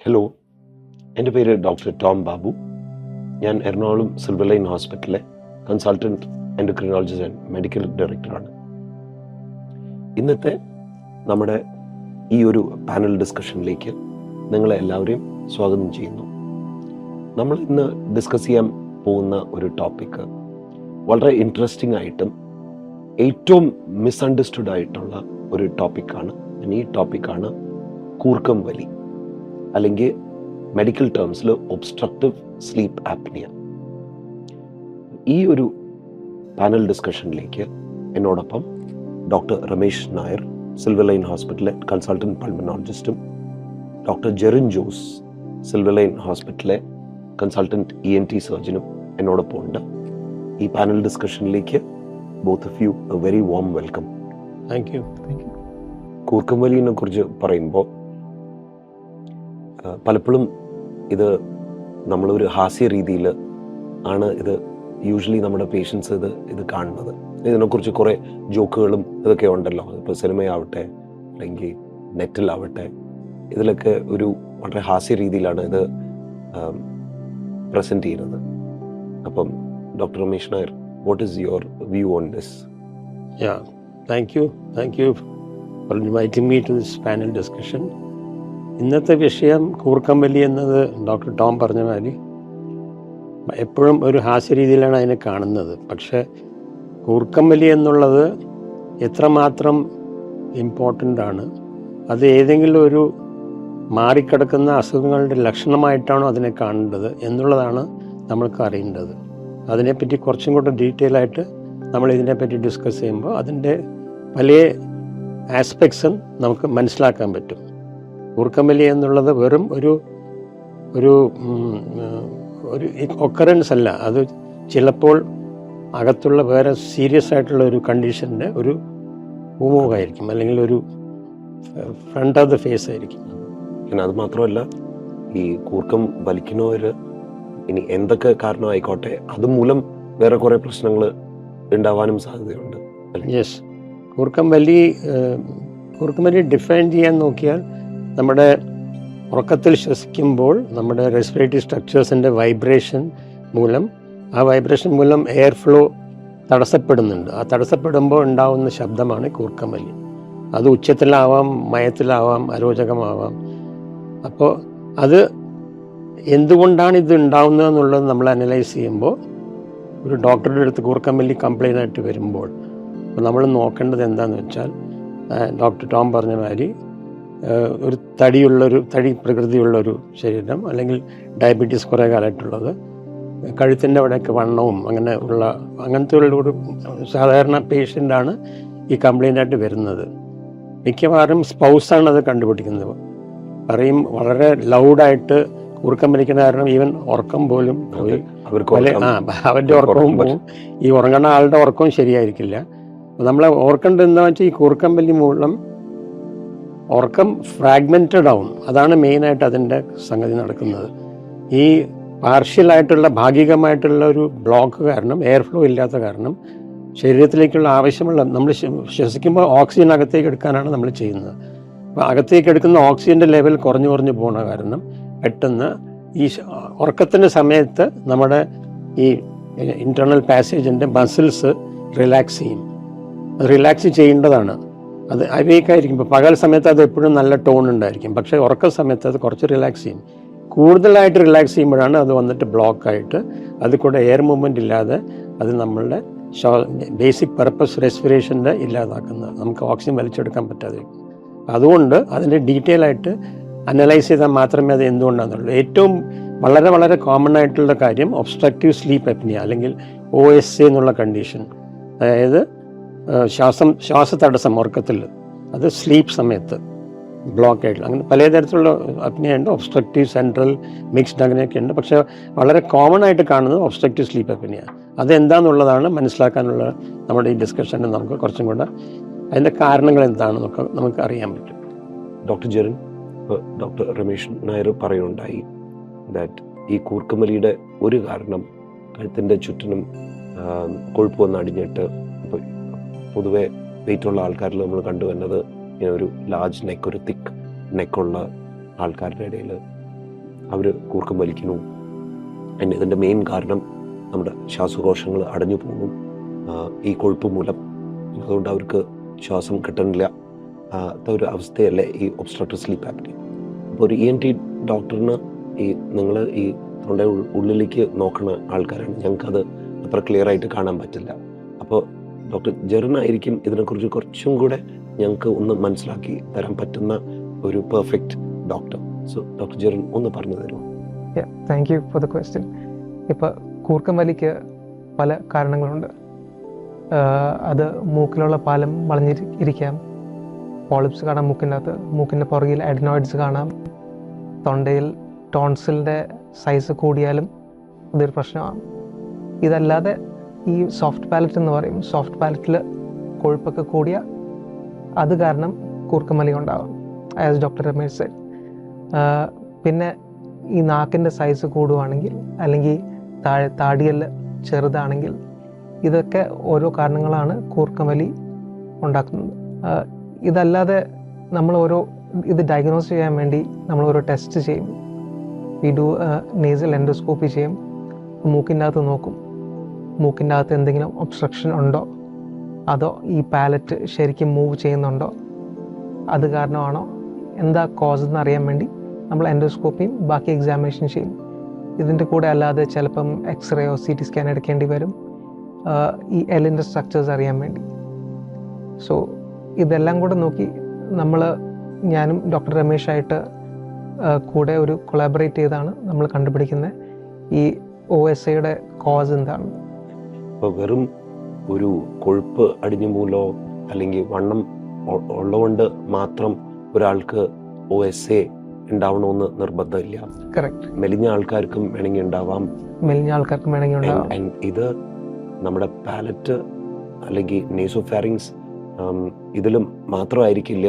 Hello, എൻ്റെ പേര് doctor Tom Babu. ഞാൻ എറണാകുളം സിൽവർ ലൈൻ ഹോസ്പിറ്റലിലെ കൺസൾട്ടൻറ്റ് എൻഡോക്രിനോളജിസ്റ്റ് ആൻഡ് മെഡിക്കൽ ഡയറക്ടറാണ്. ഇന്നത്തെ നമ്മുടെ ഈ ഒരു പാനൽ ഡിസ്കഷനിലേക്ക് നിങ്ങളെ എല്ലാവരെയും സ്വാഗതം ചെയ്യുന്നു. നമ്മൾ ഇന്ന് ഡിസ്കസ് ചെയ്യാൻ പോകുന്ന ഒരു ടോപ്പിക്ക് വളരെ ഇൻട്രസ്റ്റിംഗ് ആയിട്ടും ഏറ്റവും മിസ്അണ്ടർസ്റ്റുഡ് ആയിട്ടുള്ള ഒരു ടോപ്പിക്കാണ്. ഈ ടോപ്പിക്കാണ് കൂർക്കം വലി, അല്ലെങ്കിൽ മെഡിക്കൽ ടേംസിൽ ഒബ്സ്ട്രക്റ്റീവ് സ്ലീപ്പ് ആപ്നിയ. ഈ ഒരു പാനൽ ഡിസ്കഷനിലേക്ക് എന്നോടൊപ്പം doctor Ramesh Nair, silver line ഹോസ്പിറ്റലിലെ കൺസൾട്ടൻറ്റ് പൾമനോളജിസ്റ്റും, doctor Jerin Jose, silver line ഹോസ്പിറ്റലിലെ കൺസൾട്ടൻറ്റ് ENT സർജനും എന്നോടൊപ്പം ഉണ്ട്. ഈ പാനൽ ഡിസ്കഷനിലേക്ക് both of you a very warm welcome. Thank you. കൂർക്കം വലിയെ കുറിച്ച് പറയുമ്പോൾ പലപ്പോഴും നമ്മളൊരു ഹാസ്യ രീതിയിൽ ആണ് ഇത് യൂഷ്വലി നമ്മുടെ പേഷ്യൻസ് ഇത് കാണുന്നത്. ഇതിനെക്കുറിച്ച് കുറേ ജോക്കുകളും ഇതൊക്കെ ഉണ്ടല്ലോ. ഇപ്പോൾ സിനിമയാവട്ടെ അല്ലെങ്കിൽ നെറ്റിലാവട്ടെ, ഇതിലൊക്കെ ഒരു വളരെ ഹാസ്യ രീതിയിലാണ് ഇത് പ്രസൻറ്റ് ചെയ്യുന്നത്. അപ്പം doctor Ramesh Nair, what is your view on this? Thank you for inviting me to this panel discussion. ഇന്നത്തെ വിഷയം കൂർക്കം വലി എന്നത് ഡോക്ടർ ടോം പറഞ്ഞ മാതിരി എപ്പോഴും ഒരു ഹാസ്യ രീതിയിലാണ് അതിനെ കാണുന്നത്. പക്ഷേ കൂർക്കം വലി എന്നുള്ളത് എത്രമാത്രം ഇമ്പോർട്ടൻ്റ് ആണ്, അത് ഏതെങ്കിലും ഒരു മാറിക്കിടക്കുന്ന അസുഖങ്ങളുടെ ലക്ഷണമായിട്ടാണോ അതിനെ കാണേണ്ടത് എന്നുള്ളതാണ് നമ്മൾക്ക് അറിയേണ്ടത്. അതിനെപ്പറ്റി കുറച്ചും കൂടെ ഡീറ്റെയിൽ ആയിട്ട് നമ്മൾ ഇതിനെപ്പറ്റി ഡിസ്കസ് ചെയ്യുമ്പോൾ അതിൻ്റെ പല ആസ്പെക്ട്സും നമുക്ക് മനസ്സിലാക്കാൻ പറ്റും. കൂർക്കം വലി എന്നുള്ളത് വെറും ഒരു ഒക്കറൻസ് അല്ല, അത് ചിലപ്പോൾ അകത്തുള്ള വേറെ സീരിയസ് ആയിട്ടുള്ള ഒരു കണ്ടീഷൻ്റെ ഒരു പൂമുഖമായിരിക്കും, അല്ലെങ്കിൽ ഒരു ഫ്രണ്ട് ഓഫ് ദ ഫേസ് ആയിരിക്കും. പിന്നെ അത് മാത്രമല്ല, ഈ കൂർക്കം വലിക്കുന്നവർ ഇനി എന്തൊക്കെ കാരണം ആയിക്കോട്ടെ, അതുമൂലം വേറെ കുറേ പ്രശ്നങ്ങൾ ഉണ്ടാവാനും സാധ്യതയുണ്ട്. യെസ്, കൂർക്കം വലി ഡിഫൈൻ ചെയ്യാൻ നോക്കിയാൽ, നമ്മുടെ ഉറക്കത്തിൽ ശ്വസിക്കുമ്പോൾ നമ്മുടെ റെസ്പിറേറ്ററി സ്ട്രക്ചേഴ്സിൻ്റെ വൈബ്രേഷൻ മൂലം എയർ ഫ്ലോ തടസ്സപ്പെടുന്നുണ്ട്. ആ തടസ്സപ്പെടുമ്പോൾ ഉണ്ടാവുന്ന ശബ്ദമാണ് കൂർക്കം വലി. അത് ഉച്ചത്തിലാവാം, മയത്തിലാവാം, അരോചകമാവാം. അപ്പോൾ അത് എന്തുകൊണ്ടാണ് ഇത് ഉണ്ടാവുന്നത് എന്നുള്ളത് നമ്മൾ അനലൈസ് ചെയ്യുമ്പോൾ, ഒരു ഡോക്ടറുടെ അടുത്ത് കൂർക്കം വലി കംപ്ലൈൻ്റ് ആയിട്ട് വരുമ്പോൾ അപ്പോൾ നമ്മൾ നോക്കേണ്ടത് എന്താണെന്ന് വെച്ചാൽ, ഡോക്ടർ ടോം പറഞ്ഞ മാതിരി ഒരു തടി പ്രകൃതിയുള്ളൊരു ശരീരം, അല്ലെങ്കിൽ ഡയബറ്റീസ് കുറേ കാലമായിട്ടുള്ളത്, കഴുത്തിൻ്റെ അവിടെയൊക്കെ വണ്ണവും അങ്ങനത്തെ ഒരു സാധാരണ പേഷ്യൻ്റാണ് ഈ കംപ്ലൈൻ്റായിട്ട് വരുന്നത്. മിക്കവാറും സ്പൗസാണ് അത് കണ്ടുപിടിക്കുന്നത്. പറയും വളരെ ലൗഡായിട്ട് കൂർക്കം വലിക്കുന്ന കാരണം ഈവൻ ഉറക്കം പോലും പോയി, അവൻ്റെ ഉറക്കവും പോവും, ഈ ഉറങ്ങുന്ന ആളുടെ ഉറക്കവും ശരിയായിരിക്കില്ല. നമ്മൾ ഓർക്കേണ്ടത് എന്താണെന്ന് വെച്ചാൽ, ഈ കൂർക്കം വലി മൂലം ഉറക്കം ഫ്രാഗ്മെൻറ്റഡ് ആവും. അതാണ് മെയിനായിട്ട് അതിൻ്റെ സംഗതി നടക്കുന്നത്. ഈ ഭാഗികമായിട്ടുള്ള ഒരു ബ്ലോക്ക് കാരണം, എയർ ഫ്ലോ ഇല്ലാത്ത കാരണം, ശരീരത്തിലേക്കുള്ള ആവശ്യമുള്ള, നമ്മൾ ശ്വസിക്കുമ്പോൾ ഓക്സിജൻ അകത്തേക്ക് എടുക്കാനാണ് നമ്മൾ ചെയ്യുന്നത്. അപ്പോൾ അകത്തേക്ക് എടുക്കുന്ന ഓക്സിജൻ്റെ ലെവൽ കുറഞ്ഞു പോകുന്ന കാരണം പെട്ടെന്ന് ഈ ഉറക്കത്തിൻ്റെ സമയത്ത് നമ്മുടെ ഈ ഇൻറ്റേർണൽ പാസേജിൻ്റെ മസിൽസ് റിലാക്സ് ചെയ്യും. അത് റിലാക്സ് ചെയ്യേണ്ടതാണ്. അത് അവേക്കായിരിക്കും. ഇപ്പോൾ പകൽ സമയത്ത് അത് എപ്പോഴും നല്ല ടോൺ ഉണ്ടായിരിക്കും, പക്ഷേ ഉറക്ക സമയത്ത് അത് കുറച്ച് റിലാക്സ് ചെയ്യും. കൂടുതലായിട്ട് റിലാക്സ് ചെയ്യുമ്പോഴാണ് അത് വന്നിട്ട് ബ്ലോക്കായിട്ട്, അത് കൂടെ എയർ മൂവ്മെൻറ്റ് ഇല്ലാതെ അത് നമ്മളുടെ ബേസിക് പർപ്പസ് റെസ്പിറേഷൻ്റെ ഇല്ലാതാക്കുന്നത്, നമുക്ക് ഓക്സിജൻ വലിച്ചെടുക്കാൻ പറ്റാതെ. അതുകൊണ്ട് അതിൻ്റെ ഡീറ്റെയിൽ ആയിട്ട് അനലൈസ് ചെയ്താൽ മാത്രമേ അത് എന്തുകൊണ്ടാണെന്നുള്ളൂ. ഏറ്റവും വളരെ വളരെ കോമൺ ആയിട്ടുള്ള കാര്യം ഒബ്സ്ട്രക്റ്റീവ് സ്ലീപ്പ് അപ്നിയ, അല്ലെങ്കിൽ OSA എന്നുള്ള കണ്ടീഷൻ. അതായത് ശ്വാസതടസ്സം ഉറക്കത്തിൽ, അത് സ്ലീപ്പ് സമയത്ത് ബ്ലോക്ക് ആയിട്ടുള്ള, അങ്ങനെ പലതരത്തിലുള്ള അപ്നിയ ഉണ്ട്. ഒബ്സ്ട്രക്റ്റീവ്, സെൻട്രൽ, മിക്സ്ഡ്, അങ്ങനെയൊക്കെ ഉണ്ട്. പക്ഷേ വളരെ കോമൺ ആയിട്ട് കാണുന്നത് ഒബ്സ്ട്രക്റ്റീവ് സ്ലീപ്പ് അപ്നിയ. അതെന്താണെന്നുള്ളതാണ് മനസ്സിലാക്കാനുള്ള നമ്മുടെ ഈ ഡിസ്കഷനിൽ നമുക്ക് കുറച്ചും കൂടെ അതിൻ്റെ കാരണങ്ങൾ എന്താണെന്നൊക്കെ നമുക്ക് അറിയാൻ പറ്റും. ഡോക്ടർ ജെറിൻ, ഡോക്ടർ രമേശ് നായർ പറയുണ്ടായി ദാറ്റ് ഈ കൂർക്കം വലിയുടെ ഒരു കാരണം കഴുത്തിൻ്റെ ചുറ്റിനും കൊഴുപ്പ് വന്ന് അടിഞ്ഞിട്ട്, ഇപ്പോൾ പൊതുവെ വെയിറ്റുള്ള ആൾക്കാരിൽ നമ്മൾ കണ്ടുവരുന്നത് ഇങ്ങനെ ഒരു ലാർജ് നെക്ക്, ഒരു തിക്ക് നെക്കുള്ള ആൾക്കാരുടെ ഇടയിൽ അവർ കൂർക്കം വലിക്കുന്നു. ഇതിൻ്റെ മെയിൻ കാരണം നമ്മുടെ ശ്വാസകോശങ്ങൾ അടഞ്ഞു പോകും ഈ കൊഴുപ്പ് മൂലം. അതുകൊണ്ട് അവർക്ക് ശ്വാസം കിട്ടണില്ല ഒരു അവസ്ഥയല്ലേ ഈ ഒബ്സ്ട്രക്റ്റീവ് സ്ലീപ്പ് ആപ്നിയ. അപ്പോൾ ഒരു ENT ഡോക്ടറിന് നിങ്ങൾ ഈ തൊണ്ട ഉള്ളിലേക്ക് നോക്കുന്ന ആൾക്കാരാണ്, ഞങ്ങൾക്കത് അത്ര ക്ലിയർ ആയിട്ട് കാണാൻ പറ്റില്ല. അപ്പോൾ ഡോക്ടർ ജെറിനായിരിക്കും ഇതിനെക്കുറിച്ച് കുറച്ചും കൂടെ ഞങ്ങൾക്ക് ഒന്ന് മനസ്സിലാക്കി തരാൻ പറ്റുന്ന ഒരു perfect doctor. So doctor Jerin ഒന്ന് പറഞ്ഞു തരുമോ? Thank you for the question. ഇപ്പോൾ കൂർക്കം വലിക്ക് പല കാരണങ്ങളുണ്ട്. അത് മൂക്കിലുള്ള പാലം വളഞ്ഞിരിക്കാം, പോളിപ്സ് കാണാം മൂക്കിൻ്റെ അകത്ത്, മൂക്കിൻ്റെ പുറകിൽ അഡിനോയിഡ്സ് കാണാം, തൊണ്ടയിൽ ടോൺസിലിൻ്റെ സൈസ് കൂടിയാലും ഇതൊരു പ്രശ്നമാണ്. ഇതല്ലാതെ ഈ സോഫ്റ്റ് പാലറ്റ് എന്ന് പറയും, സോഫ്റ്റ് പാലറ്റിൽ കൊഴുപ്പൊക്കെ കൂടിയ അത് കാരണം കൂർക്കം വലി ഉണ്ടാവും, ആസ് ഡോക്ടർ രമേശ് സെഡ്. പിന്നെ ഈ നാക്കിൻ്റെ സൈസ് കൂടുവാണെങ്കിൽ അല്ലെങ്കിൽ താടിയെല്ല് ചെറുതാണെങ്കിൽ ഇതൊക്കെ ഓരോ കാരണങ്ങളാണ് കൂർക്കം വലി ഉണ്ടാക്കുന്നത്. ഇതല്ലാതെ നമ്മൾ ഇത് ഡയഗ്നോസ് ചെയ്യാൻ വേണ്ടി നമ്മൾ ഓരോ ടെസ്റ്റ് ചെയ്യും. വി ഡു നേസൽ എൻഡോസ്കോപ്പി ചെയ്യും, മൂക്കിൻ്റെ അകത്ത് നോക്കും, മൂക്കിൻ്റെ അകത്ത് എന്തെങ്കിലും ഒബ്സ്ട്രക്ഷൻ ഉണ്ടോ, അതോ ഈ പാലറ്റ് ശരിക്കും മൂവ് ചെയ്യുന്നുണ്ടോ, അത് കാരണമാണോ, എന്താ കോസ് എന്ന് അറിയാൻ വേണ്ടി നമ്മൾ എൻഡോസ്കോപ്പിയും ബാക്കി എക്സാമിനേഷൻ ചെയ്യും. ഇതിൻ്റെ കൂടെ അല്ലാതെ ചിലപ്പം എക്സ്റേയോ CT സ്കാൻ എടുക്കേണ്ടി വരും ഈ എല്ലിൻ്റെ സ്ട്രക്ചേഴ്സ് അറിയാൻ വേണ്ടി. സോ ഇതെല്ലാം കൂടെ നോക്കി ഞാനും ഡോക്ടർ രമേശായിട്ട് കൂടെ ഒരു കൊളാബറേറ്റ് ചെയ്താണ് നമ്മൾ കണ്ടുപിടിക്കുന്നത് ഈ OSAയുടെ കോസ് എന്താണ്. ഇപ്പോൾ വെറും ഒരു കൊഴുപ്പ് അടിഞ്ഞു മൂലോ അല്ലെങ്കിൽ വണ്ണം ഉള്ളതുകൊണ്ട് മാത്രം ഒരാൾക്ക് OSA ഉണ്ടാവണമെന്ന് നിർബന്ധമില്ല. കറക്റ്റ്. മെലിഞ്ഞ ആൾക്കാർക്കും വേണമെങ്കിൽ ഉണ്ടാവാം. ഇത് നമ്മുടെ പാലറ്റ് അല്ലെങ്കിൽ നേസോഫാരിങ്സ് ഇതിലും മാത്രമായിരിക്കില്ല.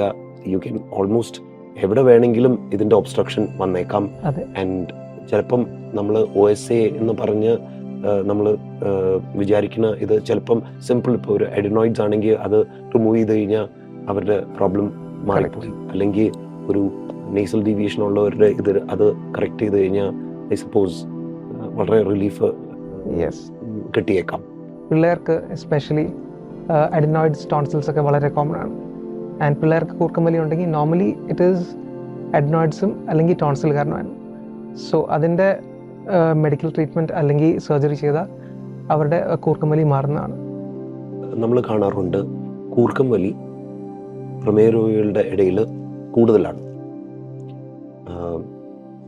യു ക്യാൻ ഓൾമോസ്റ്റ് എവിടെ വേണമെങ്കിലും ഇതിൻ്റെ ഒബ്സ്ട്രക്ഷൻ വന്നേക്കാം. ആൻഡ് ചിലപ്പം നമ്മൾ OSA എന്ന് പറഞ്ഞ് നമ്മൾ വിചാരിക്കുന്ന ഇത് ചിലപ്പം സിമ്പിൾ, ഇപ്പോൾ ഒരു അഡിനോയിഡ്സ് ആണെങ്കിൽ അത് റിമൂവ് ചെയ്ത് കഴിഞ്ഞാൽ അവരുടെ പ്രോബ്ലം മാറിപ്പോയി. അല്ലെങ്കിൽ ഒരു നേസൽ ഡീവിയേഷൻ ഉള്ളവരുടെ അത് കറക്റ്റ് ചെയ്ത് കഴിഞ്ഞാൽ ഐ സപ്പോസ് വളരെ റിലീഫ് കിട്ടിയേക്കാം. പിള്ളേർക്ക് എസ്പെഷ്യലി അഡിനോയിഡ്സ് ടോൺസിൽസ് ഒക്കെ വളരെ കോമൺ ആണ്. ആൻഡ് പിള്ളേർക്ക് കൂർക്കം വലി ഉണ്ടെങ്കിൽ നോർമലി ഇറ്റ് ഈസ് അഡിനോയിഡ്സും അല്ലെങ്കിൽ ടോൺസിൽ കാരണമാണ്. സോ അതിൻ്റെ മെഡിക്കൽ ട്രീറ്റ്മെൻറ്റ് അല്ലെങ്കിൽ സർജറി ചെയ്താൽ അവരുടെ കൂർക്കം വലി മാറുന്നതാണ്. നമ്മൾ കാണാറുണ്ട് കൂർക്കം വലി പ്രമേഹ രോഗികളുടെ ഇടയിൽ കൂടുതലാണ്.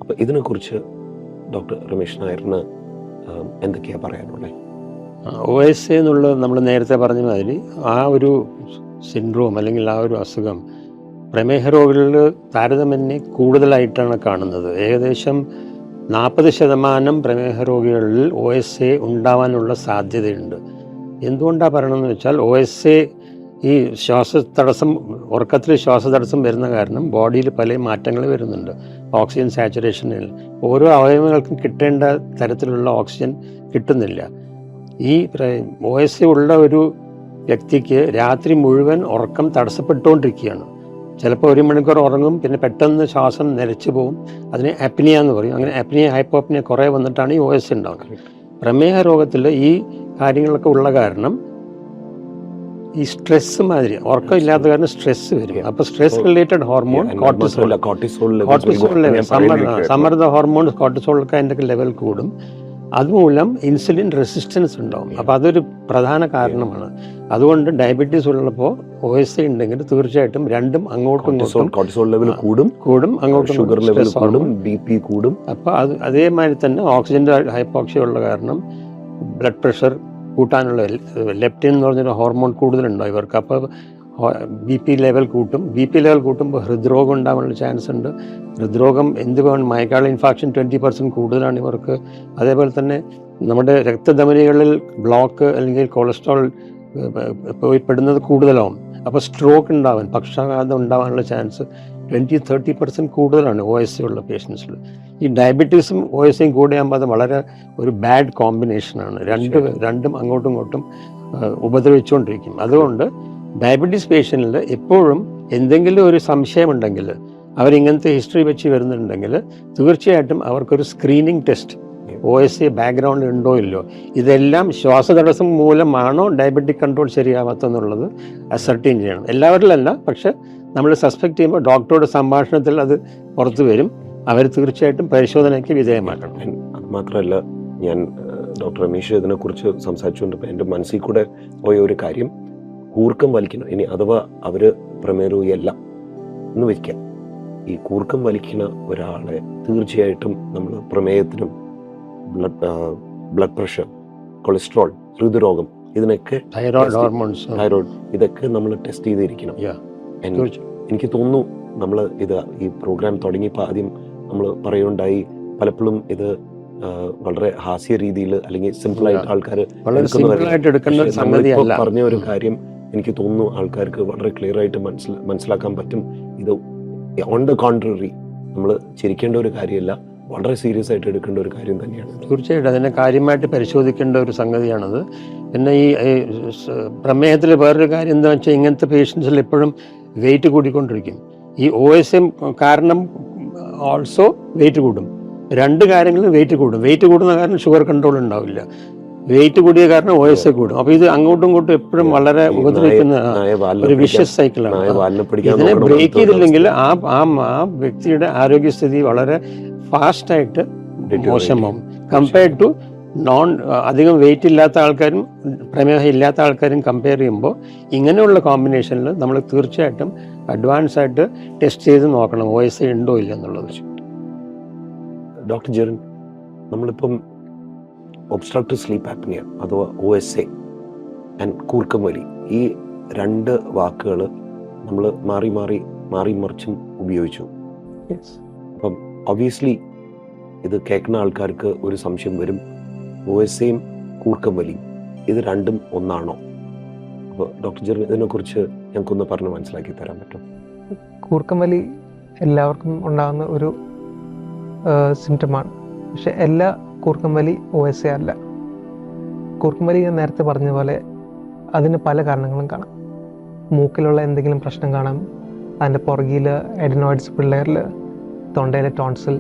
അപ്പോൾ ഇതിനെക്കുറിച്ച് ഡോക്ടർ രമേശ് നായറിന് എന്തൊക്കെയാണ് പറയാനുള്ളത്? OSA എന്നുള്ളത് നമ്മൾ നേരത്തെ പറഞ്ഞ മാതിരി ആ ഒരു സിൻഡ്രോം അല്ലെങ്കിൽ ആ ഒരു അസുഖം പ്രമേഹ രോഗികളിൽ താരതമ്യേന കൂടുതലായിട്ടാണ് കാണുന്നത്. ഏകദേശം 40% പ്രമേഹ രോഗികളിൽ OSA ഉണ്ടാവാനുള്ള സാധ്യതയുണ്ട്. എന്തുകൊണ്ടാണ് പറയണമെന്ന് വെച്ചാൽ OSA ഈ ശ്വാസതടസ്സം, ഉറക്കത്തിൽ ശ്വാസതടസ്സം വരുന്ന കാരണം ബോഡിയിൽ പല മാറ്റങ്ങൾ വരുന്നുണ്ട്. ഓക്സിജൻ സാച്ചുറേഷനിൽ ഓരോ അവയവങ്ങൾക്കും കിട്ടേണ്ട തരത്തിലുള്ള ഓക്സിജൻ കിട്ടുന്നില്ല. ഈ OSA ഉള്ള ഒരു വ്യക്തിക്ക് രാത്രി മുഴുവൻ ഉറക്കം തടസ്സപ്പെട്ടുകൊണ്ടിരിക്കുകയാണ്. ചിലപ്പോൾ 1 മണിക്കൂർ ഉറങ്ങും, പിന്നെ പെട്ടെന്ന് ശ്വാസം നിലച്ചു പോകും. അതിനെ അപ്നിയ എന്ന് പറയും. അങ്ങനെ അപ്നിയ, ഹൈപ്പോപ്നിയ കുറേ വന്നിട്ടാണ് ഈ OSA ഉണ്ടാകുന്നത്. പ്രമേഹ രോഗത്തിൽ ഈ കാര്യങ്ങളൊക്കെ ഉള്ള കാരണം ഈ സ്ട്രെസ് മാതിരി, ഉറക്കം ഇല്ലാത്ത കാരണം സ്ട്രെസ് വരും. അപ്പോൾ സ്ട്രെസ് റിലേറ്റഡ് ഹോർമോൺ സമ്മർദ്ദ ഹോർമോൺ കോർട്ടിസോളൊക്കെ അതിൻ്റെ ലെവൽ കൂടും. അതുമൂലം ഇൻസുലിൻ റെസിസ്റ്റൻസ് ഉണ്ടാവും. അപ്പോൾ അതൊരു പ്രധാന കാരണമാണ്. അതുകൊണ്ട് ഡയബറ്റീസ് ഉള്ളപ്പോൾ OSA ഉണ്ടെങ്കിൽ തീർച്ചയായിട്ടും രണ്ടും അങ്ങോട്ടും ഇങ്ങോട്ടും കോർട്ടിസോൾ ലെവൽ കൂടും, അങ്ങോട്ടും ഷുഗർ ലെവൽ കൂടും, BP കൂടും. അപ്പോൾ അതേമാതിരി തന്നെ ഓക്സിജൻ്റെ ഹൈപ്പോക്സിയ ഉള്ള കാരണം ബ്ലഡ് പ്രഷർ കൂട്ടാനുള്ള ലെപ്റ്റിൻ എന്ന് പറഞ്ഞൊരു ഹോർമോൺ കൂടുതലുണ്ടാവും ഇവർക്ക്. അപ്പോൾ BP ലെവൽ കൂട്ടും. BP ലെവൽ കൂട്ടുമ്പോൾ ഹൃദ്രോഗം ഉണ്ടാകാനുള്ള ചാൻസ് ഉണ്ട്. ഹൃദ്രോഗം എന്തുകൊണ്ട് മൈക്കാർഡിയൽ ഇൻഫാക്ഷൻ 20% കൂടുതലാണ് ഇവർക്ക്. അതേപോലെ തന്നെ നമ്മുടെ രക്തധമനികളിൽ ബ്ലോക്ക് അല്ലെങ്കിൽ കൊളസ്ട്രോൾ പോയി പെടുന്നത് കൂടുതലാവും. അപ്പോൾ സ്ട്രോക്ക് ഉണ്ടാവാൻ, പക്ഷാഘാതം ഉണ്ടാവാനുള്ള ചാൻസ് 20-30% കൂടുതലാണ് OSA ഉള്ള പേഷ്യൻസിൽ. ഈ ഡയബറ്റീസും OSAയും കൂടെയാകുമ്പോൾ അത് വളരെ ഒരു ബാഡ് കോമ്പിനേഷനാണ്. രണ്ടും അങ്ങോട്ടും ഇങ്ങോട്ടും ഉപദ്രവിച്ചുകൊണ്ടിരിക്കും. അതുകൊണ്ട് ഡയബറ്റീസ് പേഷ്യൻറ്റിൽ എപ്പോഴും എന്തെങ്കിലും ഒരു സംശയമുണ്ടെങ്കിൽ അവരിങ്ങനത്തെ ഹിസ്റ്ററി വെച്ച് വരുന്നുണ്ടെങ്കിൽ തീർച്ചയായിട്ടും അവർക്കൊരു സ്ക്രീനിങ് ടെസ്റ്റ് OSA ബാക്ക്ഗ്രൗണ്ട് ഉണ്ടോ ഇല്ലോ, ഇതെല്ലാം ശ്വാസതടസ്സം മൂലമാണോ ഡയബറ്റിക് കൺട്രോൾ ശരിയാവാത്തെന്നുള്ളത് അസർട്ടൈൻ ചെയ്യണം. എല്ലാവരിലല്ല, പക്ഷെ നമ്മൾ സസ്പെക്ട് ചെയ്യുമ്പോൾ ഡോക്ടറുടെ സംഭാഷണത്തിൽ അത് പുറത്തു വരും. അവർ തീർച്ചയായിട്ടും പരിശോധനയ്ക്ക് വിധേയമാക്കണം. അത് മാത്രമല്ല, ഞാൻ ഡോക്ടർ രമേശ് ഇതിനെക്കുറിച്ച് സംസാരിച്ചുകൊണ്ടിപ്പോൾ എൻ്റെ മനസ്സിൽ കൂടെ പോയ ഒരു കാര്യം, കൂർക്കം വലിക്കണം. ഇനി അഥവാ അവർ പ്രമേഹരോഗിയല്ല എന്ന് വയ്ക്കാം, ഈ കൂർക്കം വലിക്കുന്ന ഒരാളെ തീർച്ചയായിട്ടും നമ്മൾ പ്രമേഹത്തിനും ബ്ലഡ് പ്രഷർ, കൊളസ്ട്രോൾ, ഹൃദ്രോഗം, ഇതിനൊക്കെ തൈറോയ്ഡ്, ഇതൊക്കെ നമ്മൾ ടെസ്റ്റ് ചെയ്തിരിക്കണം. എനിക്ക് തോന്നുന്നു നമ്മൾ ഈ പ്രോഗ്രാം തുടങ്ങിയപ്പോൾ ആദ്യം നമ്മൾ പറയുണ്ടായി, പലപ്പോഴും ഇത് വളരെ ഹാസ്യ രീതിയിൽ അല്ലെങ്കിൽ സിമ്പിളായിട്ട് ആൾക്കാർ പറഞ്ഞ ഒരു കാര്യം എനിക്ക് തോന്നുന്നു ആൾക്കാർക്ക് വളരെ ക്ലിയർ ആയിട്ട് മനസ്സിലാക്കാൻ പറ്റും. ഇത് ഓൺ ദ കോൺട്രറി നമ്മൾ ചിരിക്കേണ്ട ഒരു കാര്യമല്ല, വളരെ സീരിയസ് ആയിട്ട് എടുക്കേണ്ട ഒരു കാര്യം തന്നെയാണ്. തീർച്ചയായിട്ടും അതിനെ കാര്യമായിട്ട് പരിശോധിക്കേണ്ട ഒരു സംഗതിയാണത്. പിന്നെ ഈ പ്രമേഹത്തിൽ വേറൊരു കാര്യം എന്താ വെച്ചാൽ, ഇങ്ങനത്തെ പേഷ്യൻസിൽ എപ്പോഴും വെയിറ്റ് കൂടിക്കൊണ്ടിരിക്കും. ഈ OSA കാരണം ഓൾസോ വെയിറ്റ് കൂടും. രണ്ട് കാര്യങ്ങളും വെയിറ്റ് കൂടും. വെയിറ്റ് കൂടുന്ന കാരണം ഷുഗർ കൺട്രോൾ ഉണ്ടാവില്ല, വെയിറ്റ് കൂടിയ കാരണം OSA കൂടും. അപ്പൊ ഇത് അങ്ങോട്ടും ഇങ്ങോട്ടും എപ്പോഴും വളരെ ഉപദ്രവിക്കുന്ന ഒരു വിഷ്യസ് സൈക്കിളാണ്. ഇതിനെ ബ്രേക്ക് ചെയ്തില്ലെങ്കിൽ ആ വ്യക്തിയുടെ ആരോഗ്യസ്ഥിതി വളരെ ഫാസ്റ്റായിട്ട് മോശമാവും. കമ്പയർഡ് ടു അധികം വെയിറ്റ് ഇല്ലാത്ത ആൾക്കാരും പ്രമേഹം ഇല്ലാത്ത ആൾക്കാരും കമ്പയർ ചെയ്യുമ്പോൾ ഇങ്ങനെയുള്ള കോമ്പിനേഷനിൽ നമ്മൾ തീർച്ചയായിട്ടും അഡ്വാൻസ് ആയിട്ട് ടെസ്റ്റ് ചെയ്ത് നോക്കണം OSA ഉണ്ടോ ഇല്ല എന്നുള്ളത്. ഡോക്ടർ ജെറിൻ, നമ്മളിപ്പം ഒബ്സ്ട്രക്റ്റീവ് സ്ലീപ്പ് ആപ്നിയ അഥവാ OSA ആൻഡ് കൂർക്കം വലി, ഈ രണ്ട് വാക്കുകൾ നമ്മൾ മാറി മറിച്ചും ഉപയോഗിച്ചു. അപ്പം ഒബ്വിയസ്ലി ഇത് കേൾക്കുന്ന ആൾക്കാർക്ക് ഒരു സംശയം വരും, OSAയും കൂർക്കം വലിയും ഇത് രണ്ടും ഒന്നാണോ? അപ്പോൾ ഡോക്ടർ ജെറിൻ ഇതിനെക്കുറിച്ച് ഞങ്ങൾക്കൊന്ന് പറഞ്ഞ് മനസ്സിലാക്കി തരാൻ പറ്റും? കൂർക്കം വലി എല്ലാവർക്കും ഉണ്ടാകുന്ന ഒരു സിംറ്റമാണ്. പക്ഷെ എല്ലാ കൂർക്കം വലി OSA അല്ല. കൂർക്കം വലി ഞാൻ നേരത്തെ പറഞ്ഞ പോലെ അതിന് പല കാരണങ്ങളും കാണാം. മൂക്കിലുള്ള എന്തെങ്കിലും പ്രശ്നം കാണാം, അതിൻ്റെ പുറകിൽ എഡനോയിഡ്സ് പിള്ളേരിൽ, തൊണ്ടയിലെ ടോൺസിൽ,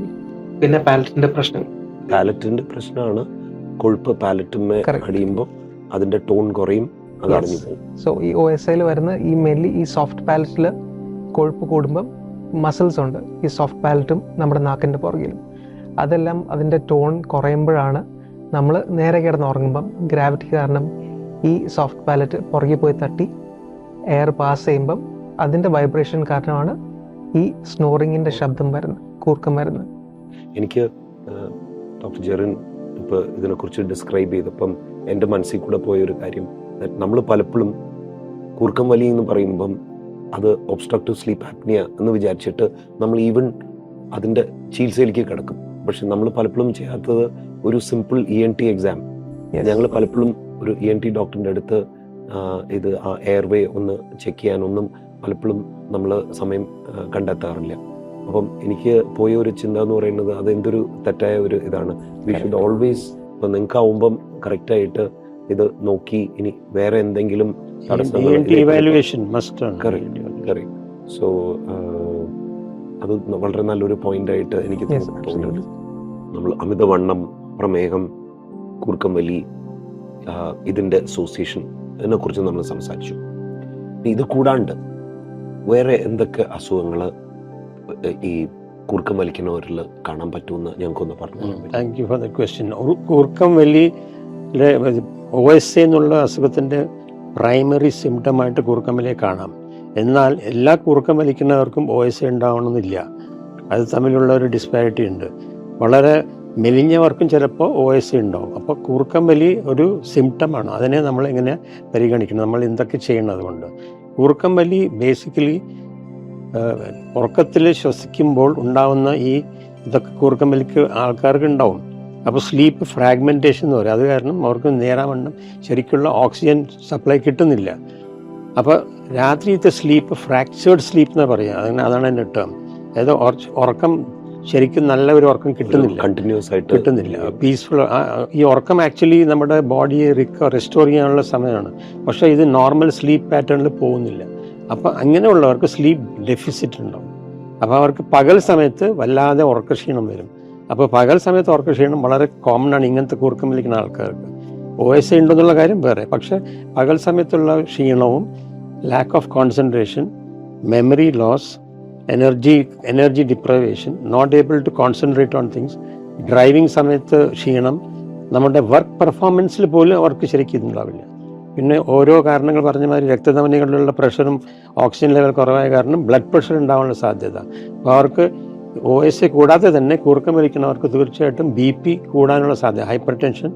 പിന്നെ പാലറ്റിൻ്റെ പ്രശ്നമാണ്. കൊഴുപ്പ് പാലറ്റുമേ അടിയുമ്പോൾ അതിൻ്റെ ടോൺ കുറയും, അത് അടഞ്ഞു പോകും. സോ ഈ OSAയിൽ വരുന്ന ഈ മെയിൻലി ഈ സോഫ്റ്റ് പാലറ്റിൽ കൊഴുപ്പ് കൂടുമ്പം മസിൽസ് ഉണ്ട് ഈ സോഫ്റ്റ് പാലറ്റും നമ്മുടെ നാക്കിൻ്റെ പുറകിലും. അതെല്ലാം അതിൻ്റെ ടോൺ കുറയുമ്പോഴാണ് നമ്മൾ നേരെ കിടന്ന് ഉറങ്ങുമ്പം ഗ്രാവിറ്റി കാരണം ഈ സോഫ്റ്റ് പാലറ്റ് പുറകെ പോയി തട്ടി എയർ പാസ് ചെയ്യുമ്പം അതിൻ്റെ വൈബ്രേഷൻ കാരണമാണ് ഈ സ്നോറിങ്ങിൻ്റെ ശബ്ദം വരുന്നത്, കൂർക്കം വരുന്നത്. എനിക്ക് ഡോക്ടർ ജെറിൻ ഇപ്പോൾ ഇതിനെക്കുറിച്ച് ഡിസ്ക്രൈബ് ചെയ്തപ്പം എൻ്റെ മനസ്സിൽ കൂടെ പോയ ഒരു കാര്യം, നമ്മൾ പലപ്പോഴും കൂർക്കം വലി എന്ന് പറയുമ്പം അത് ഒബ്സ്ട്രക്റ്റീവ് സ്ലീപ്പ് ആപ്നിയ എന്ന് വിചാരിച്ചിട്ട് നമ്മൾ ഈവൻ അതിൻ്റെ ചികിത്സയിലേക്ക് കിടക്കും. പക്ഷെ നമ്മൾ പലപ്പോഴും ചെയ്യാത്തത് ഒരു സിമ്പിൾ ENT എക്സാം. ഞങ്ങൾ പലപ്പോഴും ഒരു ENT ഡോക്ടറിൻ്റെ അടുത്ത് ഇത് ആ എയർവേ ഒന്ന് ചെക്ക് ചെയ്യാനൊന്നും പലപ്പോഴും നമ്മൾ സമയം കണ്ടെത്താറില്ല. അപ്പം എനിക്ക് പോയ ഒരു ചിന്ത എന്ന് പറയുന്നത് അതെന്തൊരു തെറ്റായ ഒരു ഇതാണ്. വി ഷുഡ് ഓൾവേസ്, ഇപ്പം നിങ്ങൾക്കാവുമ്പം കറക്റ്റായിട്ട് ഇത് നോക്കി ഇനി വേറെ എന്തെങ്കിലും സോ അത് വളരെ നല്ലൊരു പോയിന്റ് ആയിട്ട് എനിക്ക് തോന്നുന്നു. നമ്മൾ അമിതവണ്ണം, പ്രമേഹം, കൂർക്കം വലി, ഇതിൻ്റെ അസോസിയേഷൻ ഇതിനെ കുറിച്ച് നമ്മൾ സംസാരിച്ചു. ഇത് കൂടാണ്ട് വേറെ എന്തൊക്കെ അസുഖങ്ങൾ ഈ കൂർക്കം വലിക്കുന്നവരിൽ കാണാൻ പറ്റുമെന്ന് ഞങ്ങൾക്കൊന്ന് പറഞ്ഞു. Thank you for the question. കൂർക്കം വലിയിലെ OSA എന്നുള്ള അസുഖത്തിൻ്റെ പ്രൈമറി സിംറ്റമായിട്ട് കൂർക്കം വലിയെ കാണാം. എന്നാൽ എല്ലാ കൂർക്കം വലിക്കുന്നവർക്കും OSA ഉണ്ടാവണമെന്നില്ല. അത് തമ്മിലുള്ള ഒരു ഡിസ്പാരിറ്റി ഉണ്ട്. വളരെ മെലിഞ്ഞവർക്കും ചിലപ്പോൾ OSA ഉണ്ടാവും. അപ്പോൾ കൂർക്കം വലി ഒരു സിംറ്റമാണ്. അതിനെ നമ്മൾ എങ്ങനെ പരിഗണിക്കണം, നമ്മൾ എന്തൊക്കെ ചെയ്യണം? അതുകൊണ്ട് കൂർക്കം വലി ബേസിക്കലി ഉറക്കത്തിൽ ശ്വസിക്കുമ്പോൾ ഉണ്ടാവുന്ന ഇതൊക്കെ കൂർക്കം വലിക്ക് ആൾക്കാർക്ക് ഉണ്ടാവും. അപ്പോൾ സ്ലീപ്പ് ഫ്രാഗ്മെൻറ്റേഷൻ എന്ന് പറയും. അത് കാരണം അവർക്ക് നേരാവണ്ണം ശരിക്കുള്ള ഓക്സിജൻ സപ്ലൈ കിട്ടുന്നില്ല. അപ്പോൾ രാത്രിയത്തെ സ്ലീപ്പ് ഫ്രാക്ചേർഡ് സ്ലീപ്പ് എന്ന് പറയുക, അതാണ് എൻ്റെ ടേം. അതായത് ഉറക്കം ശരിക്കും നല്ല ഒരു ഉറക്കം കിട്ടുന്നില്ല, കണ്ടിന്യൂസ് ആയിട്ട് കിട്ടുന്നില്ല, പീസ്ഫുൾ. ഈ ഉറക്കം ആക്ച്വലി നമ്മുടെ ബോഡിയെ റെസ്റ്റോർ ചെയ്യാനുള്ള സമയമാണ്. പക്ഷേ ഇത് നോർമൽ സ്ലീപ്പ് പാറ്റേണിൽ പോകുന്നില്ല. അപ്പോൾ അങ്ങനെയുള്ളവർക്ക് സ്ലീപ്പ് ഡെഫിസിറ്റ് ഉണ്ടാവും. അപ്പോൾ അവർക്ക് പകൽ സമയത്ത് വല്ലാതെ ഉറക്കക്ഷീണം വരും. അപ്പോൾ പകൽ സമയത്ത് ഉറക്കക്ഷീണം വളരെ കോമൺ ആണ് ഇങ്ങനത്തെ കൂർക്കം വലിക്കുന്ന ആൾക്കാർക്ക്. OSA ഉണ്ടെന്നുള്ള കാര്യം വേറെ. പക്ഷേ പകൽ സമയത്തുള്ള ക്ഷീണവും lack of concentration, memory loss, energy deprivation, not able to concentrate on things, driving സമയത്ത് ക്ഷീണം, നമ്മുടെ വർക്ക് പെർഫോമൻസിൽ പോലും അവർക്ക് ശരിക്കും ഇതുണ്ടാവില്ല. പിന്നെ ഓരോ കാരണങ്ങൾ പറഞ്ഞ മാതിരി രക്തധമനികളിലുള്ള പ്രഷറും ഓക്സിജൻ ലെവൽ കുറവായ കാരണം ബ്ലഡ് പ്രഷർ ഉണ്ടാവാനുള്ള സാധ്യത. അപ്പോൾ അവർക്ക് OSA കൂടാതെ തന്നെ കൂർക്കം വലിക്കുന്നവർക്ക് തീർച്ചയായിട്ടും BP കൂടാനുള്ള സാധ്യത, ഹൈപ്പർ ടെൻഷൻ,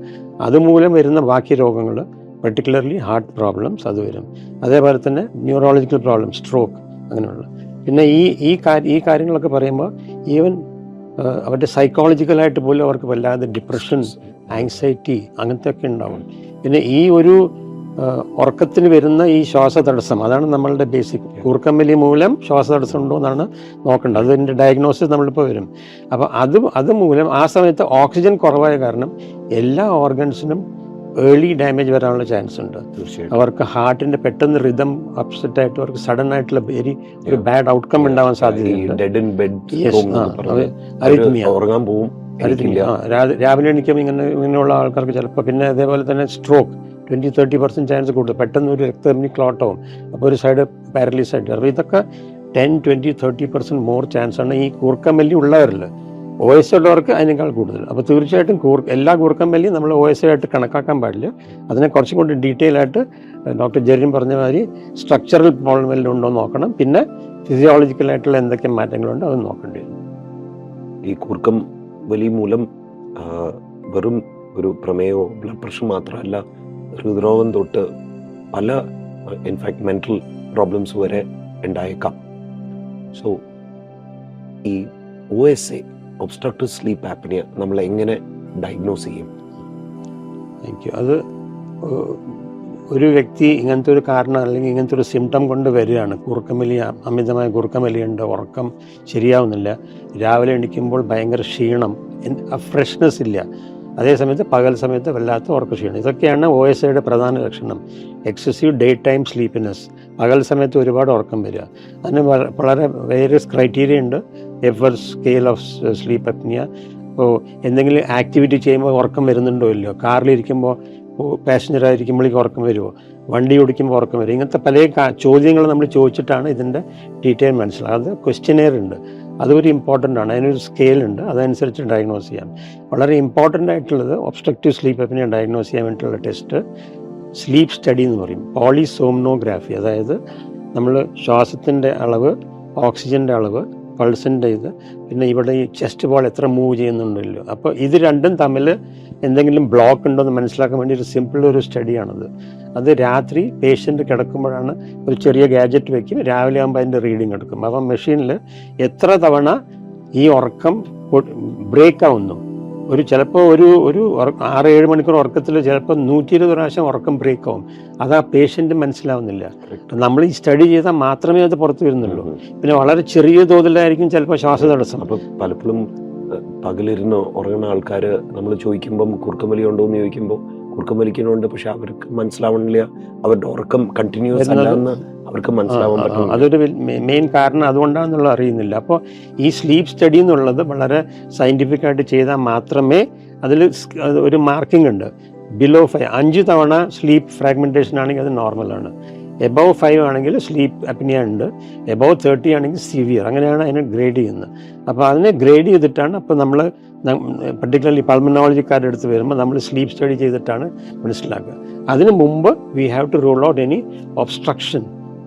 അതുമൂലം വരുന്ന ബാക്കി രോഗങ്ങൾ, പെർട്ടിക്കുലർലി ഹാർട്ട് പ്രോബ്ലംസ് അത് വരും. അതേപോലെ തന്നെ ന്യൂറോളജിക്കൽ പ്രോബ്ലം, സ്ട്രോക്ക്, അങ്ങനെയുള്ള. പിന്നെ ഈ കാര്യങ്ങളൊക്കെ പറയുമ്പോൾ ഈവൻ അവരുടെ സൈക്കോളജിക്കലായിട്ട് പോലും അവർക്ക് വല്ലാതെ ഡിപ്രഷൻ, ആങ്സൈറ്റി അങ്ങനത്തെ ഒക്കെ ഉണ്ടാവും. പിന്നെ ഈ ഒരു ഉറക്കത്തിന് വരുന്ന ഈ ശ്വാസതടസ്സം, അതാണ് നമ്മളുടെ ബേസിക്. കൂർക്കം വലി മൂലം ശ്വാസതടസ്സം ഉണ്ടോ എന്നാണ് നോക്കേണ്ടത്. അതിൻ്റെ ഡയഗ്നോസിസ് നമ്മളിപ്പോൾ വരും. അപ്പോൾ അത് മൂലം ആ സമയത്ത് ഓക്സിജൻ കുറവായ കാരണം എല്ലാ ഓർഗൻസിനും ഏർലി ഡാമേജ് വരാനുള്ള ചാൻസ് ഉണ്ട്. തീർച്ചയായിട്ടും അവർക്ക് ഹാർട്ടിൻ്റെ പെട്ടെന്ന് റിതം അപ്സെറ്റ് ആയിട്ട് അവർക്ക് സഡൻ ആയിട്ടുള്ള ഒരു ബാഡ് ഔട്ട്കം ഉണ്ടാവാൻ സാധ്യതയുണ്ട്. ഉറങ്ങാൻ പോവും, രാവിലെ എണീക്കുമ്പോൾ ഇങ്ങനെയുള്ള ആൾക്കാർക്ക് ചിലപ്പോൾ. പിന്നെ അതേപോലെ തന്നെ സ്ട്രോക്ക് 20-30% ചാൻസ് കൂടുതൽ. പെട്ടെന്ന് ഒരു രക്തധമനി ക്ലോട്ട് ആവും, അപ്പോൾ ഒരു സൈഡ് പാരലൈസ് ആയിട്ട്. അപ്പോൾ ഇതൊക്കെ 10-20-30% മോർ ചാൻസ് ആണ് ഈ കൂർക്കം വലി ഉള്ളവരിൽ. OSA ഉള്ളവർക്ക് അതിനേക്കാൾ കൂടുതൽ. അപ്പോൾ തീർച്ചയായിട്ടും എല്ലാ കൂർക്കം വലിയും നമ്മൾ OSA ആയിട്ട് കണക്കാക്കാൻ പാടില്ല. അതിനെ കുറച്ചും കൂടി ഡീറ്റെയിൽ ആയിട്ട് ഡോക്ടർ ജെറിൻ പറഞ്ഞ മാതിരി സ്ട്രക്ചറൽ പ്രോബ്ലം വല്ലതും ഉണ്ടോ എന്ന് നോക്കണം. പിന്നെ ഫിസിയോളജിക്കലായിട്ടുള്ള എന്തൊക്കെ മാറ്റങ്ങളുണ്ടോ അത് നോക്കേണ്ടി വരും. ഈ കൂർക്കം വലി മൂലം വെറും ഒരു പ്രമേയോ ബ്ലഡ് പ്രഷർ മാത്രമല്ല, ഹൃദ്രോഗം തൊട്ട് പല ഇൻഫാക്ട് മെൻ്റൽ പ്രോബ്ലംസ് വരെ ഉണ്ടായേക്കാം. സോ ഈ OSA, ഒബ്സ്ട്രക്റ്റീവ് സ്ലീപ്പ് ആപ്നിയ, നമ്മൾ എങ്ങനെ ഡയഗ്നോസ് ചെയ്യും? Thank you. അത് ഒരു വ്യക്തി ഇങ്ങനത്തെ ഒരു കാരണം അല്ലെങ്കിൽ ഇങ്ങനത്തെ ഒരു സിംറ്റം കൊണ്ട് വരികയാണ്, കൂർക്കമലി, അമിതമായ കൂർക്കമലിയുണ്ട്, ഉറക്കം ശരിയാവുന്നില്ല, രാവിലെ എണീക്കുമ്പോൾ ഭയങ്കര ക്ഷീണം, ഫ്രഷ്നെസ് ഇല്ല, അതേസമയത്ത് പകൽ സമയത്ത് വല്ലാത്ത ഉറക്കക്ഷീണം, ഇതൊക്കെയാണ് OSAയുടെ പ്രധാന ലക്ഷണം. എക്സസീവ് ഡേ ടൈം സ്ലീപ്പിനെസ്, പകൽ സമയത്ത് ഒരുപാട് ഉറക്കം വരിക. അതിന് വളരെ വേരിയസ് ക്രൈറ്റീരിയ ഉണ്ട്. എഫർ സ്കെയിൽ ഓഫ് സ്ലീപ്പ് അപ്നിയ. ഇപ്പോൾ എന്തെങ്കിലും ആക്ടിവിറ്റി ചെയ്യുമ്പോൾ ഉറക്കം വരുന്നുണ്ടോ ഇല്ലയോ, കാറിലിരിക്കുമ്പോൾ പാസഞ്ചറായിരിക്കുമ്പോഴേക്ക് ഉറക്കം വരുമോ, വണ്ടി ഓടിക്കുമ്പോൾ ഉറക്കം വരും, ഇങ്ങനത്തെ പല ചോദ്യങ്ങൾ നമ്മൾ ചോദിച്ചിട്ടാണ് ഇതിൻ്റെ ഡീറ്റെയിൽ മനസ്സിലാകുന്നത്. അത് ക്വസ്റ്റ്യനെയർ ഉണ്ട്, അതൊരു ഇമ്പോർട്ടൻ്റ് ആണ്, അതിനൊരു സ്കെയിലുണ്ട്, അതനുസരിച്ച് ഡയഗ്നോസ് ചെയ്യാം. വളരെ ഇമ്പോർട്ടൻ്റ് ആയിട്ടുള്ളത് ഒബ്സ്ട്രക്റ്റീവ് സ്ലീപ്പ് അപ്നിയ ഡയഗ്നോസ് ചെയ്യാൻ വേണ്ടിയിട്ടുള്ള ടെസ്റ്റ് സ്ലീപ്പ് സ്റ്റഡി എന്ന് പറയും. പോളിസോംനോഗ്രാഫി, അതായത് നമ്മൾ ശ്വാസത്തിൻ്റെ അളവ്, ഓക്സിജൻ്റെ അളവ്, പൾസിൻ്റെ ഇത്, പിന്നെ ഇവിടെ ഈ ചെസ്റ്റ് ബോൾ എത്ര മൂവ് ചെയ്യുന്നുണ്ടല്ലോ. അപ്പോൾ ഇത് രണ്ടും തമ്മിൽ എന്തെങ്കിലും ബ്ലോക്ക് ഉണ്ടോ എന്ന് മനസ്സിലാക്കാൻ വേണ്ടി ഒരു സിമ്പിൾ ഒരു സ്റ്റഡിയാണത്. അത് രാത്രി പേഷ്യൻ്റ് കിടക്കുമ്പോഴാണ് ഒരു ചെറിയ ഗാഡ്ജറ്റ് വയ്ക്കും, രാവിലെ ആകുമ്പോൾ അതിൻ്റെ റീഡിങ് എടുക്കും. അപ്പം മെഷീനിൽ എത്ര തവണ ഈ ഉറക്കം ബ്രേക്ക് ആവുന്നു, ചിലപ്പോൾ ഒരു 6-7 മണിക്കൂർ ഉറക്കത്തിൽ ചിലപ്പോൾ 120 പ്രാവശ്യം ഉറക്കം ബ്രേക്ക് ആവും. അത് ആ പേഷ്യൻ്റ് മനസ്സിലാവുന്നില്ല. നമ്മൾ ഈ സ്റ്റഡി ചെയ്താൽ മാത്രമേ അത് പുറത്ത് വരുന്നുള്ളൂ. പിന്നെ വളരെ ചെറിയ തോതിലായിരിക്കും ചിലപ്പോൾ ശ്വാസതടസ്സം. അപ്പോൾ പലപ്പോഴും പകലിരുന്ന് ഉറങ്ങുന്ന ആൾക്കാർ നമ്മൾ ചോദിക്കുമ്പം കൂർക്കം വലി ഉണ്ടോ എന്ന് ചോദിക്കുമ്പോൾ കൂർക്കം വലിക്കുന്നുണ്ട്, പക്ഷെ അവർക്ക് മനസ്സിലാവണില്ല, അവരുടെ ഉറക്കം കണ്ടിന്യൂസ് അല്ല എന്ന് അവർക്ക് മനസ്സിലാവാൻ പറ്റും. അതൊരു മെയിൻ കാരണം അതുകൊണ്ടാണെന്നുള്ള അറിയുന്നില്ല. അപ്പോൾ ഈ സ്ലീപ്പ് സ്റ്റഡി എന്നുള്ളത് വളരെ സയൻറ്റിഫിക് ആയിട്ട് ചെയ്താൽ മാത്രമേ അതിൽ ഒരു മാർക്കിംഗ് ഉണ്ട്. ബിലോ 5 തവണ സ്ലീപ്പ് ഫ്രാഗ്മെൻറ്റേഷൻ ആണെങ്കിൽ അത് നോർമലാണ്, എബവ് 5 ആണെങ്കിൽ സ്ലീപ്പ് അപ്നിയ ഉണ്ട്, എബവ് 30 ആണെങ്കിൽ സിവിയർ, അങ്ങനെയാണ് അതിനെ ഗ്രേഡ് ചെയ്യുന്നത്. അപ്പോൾ അതിനെ ഗ്രേഡ് ചെയ്തിട്ടാണ് അപ്പോൾ നമ്മൾ പർട്ടിക്കുലർലി പൾമനോളജിക്കാരുടെ അടുത്ത് വരുമ്പോൾ നമ്മൾ സ്ലീപ്പ് സ്റ്റഡി ചെയ്തിട്ടാണ് മനസ്സിലാക്കുക. അതിന് മുമ്പ് we have to rule out any obstruction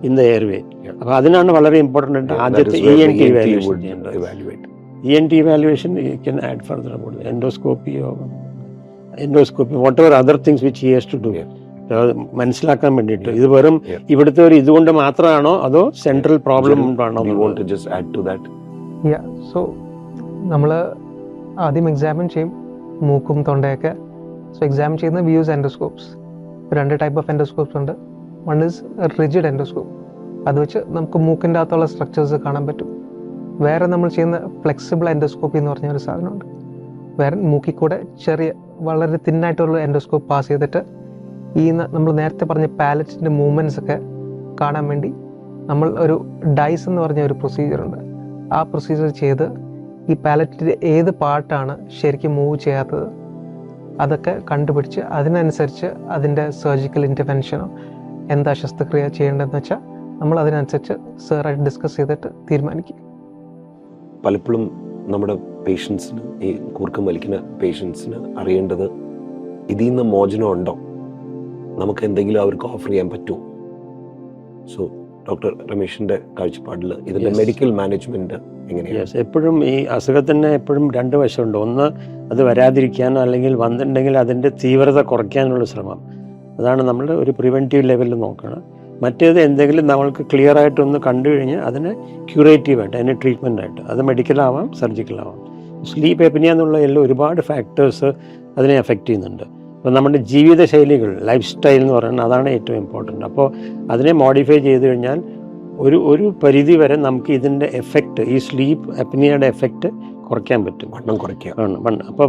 in the airway. അപ്പോൾ അതിനാണ് വളരെ ഇമ്പോർട്ടൻ്റ് ആയിട്ട് ആദ്യത്തെ ENT evaluation can add further about endoscopy whatever other things which he has to do, മനസ്സിലാക്കാൻ വേണ്ടിയിട്ട്. ഇത് വെറും ഇവിടുത്തെ ഒരു ഇതുകൊണ്ട് മാത്രമാണോ അതോ സെൻട്രൽ പ്രോബ്ലം കൊണ്ടാണോ? സോ നമ്മൾ ആദ്യം എക്സാമിൻ ചെയ്യും മൂക്കും തൊണ്ടയൊക്കെ. സോ എക്സാമിൻ ചെയ്യുന്ന വ്യൂസ് എൻഡോസ്കോപ്സ്. 2 ടൈപ്പ് ഓഫ് എൻഡോസ്കോപ്സ് ഉണ്ട്. വൺ ഈസ് റിജിഡ് എൻഡോസ്കോപ്പ്, അത് വെച്ച് നമുക്ക് മൂക്കിൻ്റെ അകത്തുള്ള സ്ട്രക്ചേഴ്സ് കാണാൻ പറ്റും. വേറെ നമ്മൾ ചെയ്യുന്ന ഫ്ലെക്സിബിൾ എൻഡോസ്കോപ്പി എന്ന് പറഞ്ഞ ഒരു സാധനമുണ്ട്. വേറെ മൂക്കിൽ കൂടെ വളരെ തിന്നായിട്ടുള്ള എൻഡോസ്കോപ്പ് പാസ് ചെയ്തിട്ട് നമ്മൾ നേരത്തെ പറഞ്ഞ പാലറ്റിൻ്റെ മൂവ്മെൻറ്റ്സ് ഒക്കെ കാണാൻ വേണ്ടി നമ്മൾ ഒരു ഡൈസ് എന്ന് പറഞ്ഞ ഒരു പ്രൊസീജിയർ ഉണ്ട്. ആ പ്രൊസീജിയർ ചെയ്ത് ഈ പാലറ്റിൻ്റെ ഏത് പാർട്ടാണ് ശരിക്കും മൂവ് ചെയ്യാത്തത് അതൊക്കെ കണ്ടുപിടിച്ച് അതിനനുസരിച്ച് അതിൻ്റെ സർജിക്കൽ ഇൻ്റർവെൻഷനോ എന്താ ശസ്ത്രക്രിയ ചെയ്യേണ്ടതെന്ന് വെച്ചാൽ നമ്മൾ അതിനനുസരിച്ച് സാറായിട്ട് ഡിസ്കസ് ചെയ്തിട്ട് തീരുമാനിക്കും. പലപ്പോഴും നമ്മുടെ പേഷ്യൻസിന്, ഈ കൂർക്കം വലിക്കുന്ന പേഷ്യൻസിന് അറിയേണ്ടത് ഇതിൽ നിന്ന് മോചനം ഉണ്ടോ, നമുക്ക് എന്തെങ്കിലും അവർക്ക് ഓഫർ ചെയ്യാൻ പറ്റുമോ? സോ ഡോക്ടർ രമേശിൻ്റെ കാഴ്ചപ്പാടിൽ ഇതിൻ്റെ മെഡിക്കൽ മാനേജ്മെൻറ്റ് എങ്ങനെയാണ്? എപ്പോഴും ഈ അസുഖത്തിന് എപ്പോഴും രണ്ട് വശമുണ്ട്. ഒന്ന് അത് വരാതിരിക്കാനോ അല്ലെങ്കിൽ വന്നിട്ടുണ്ടെങ്കിൽ അതിൻ്റെ തീവ്രത കുറയ്ക്കാനുള്ള ശ്രമം, അതാണ് നമ്മൾ ഒരു പ്രിവെൻറ്റീവ് ലെവലിൽ നോക്കണം. മറ്റേത് എന്തെങ്കിലും നമ്മൾക്ക് ക്ലിയർ ആയിട്ടൊന്ന് കണ്ടു കഴിഞ്ഞാൽ അതിനെ ക്യൂറേറ്റീവായിട്ട്, അതിന് ട്രീറ്റ്മെൻറ്റായിട്ട്, അത് മെഡിക്കലാവാം സർജിക്കലാവാം. സ്ലീപ്പ് എപ്നിയ എന്നുള്ള എല്ലാം ഒരുപാട് ഫാക്ടേഴ്സ് അതിനെ എഫക്റ്റ് ചെയ്യുന്നുണ്ട്. അപ്പോൾ നമ്മുടെ ജീവിതശൈലികൾ, ലൈഫ് സ്റ്റൈൽ എന്ന് പറയുന്നത് അതാണ് ഏറ്റവും ഇമ്പോർട്ടൻറ്റ്. അപ്പോൾ അതിനെ മോഡിഫൈ ചെയ്ത് കഴിഞ്ഞാൽ ഒരു പരിധി വരെ നമുക്ക് ഇതിൻ്റെ എഫക്റ്റ്, ഈ സ്ലീപ്പ് എപ്നിയയുടെ എഫക്റ്റ് കുറയ്ക്കാൻ പറ്റും. വണ്ണം കുറയ്ക്കുക. അപ്പോൾ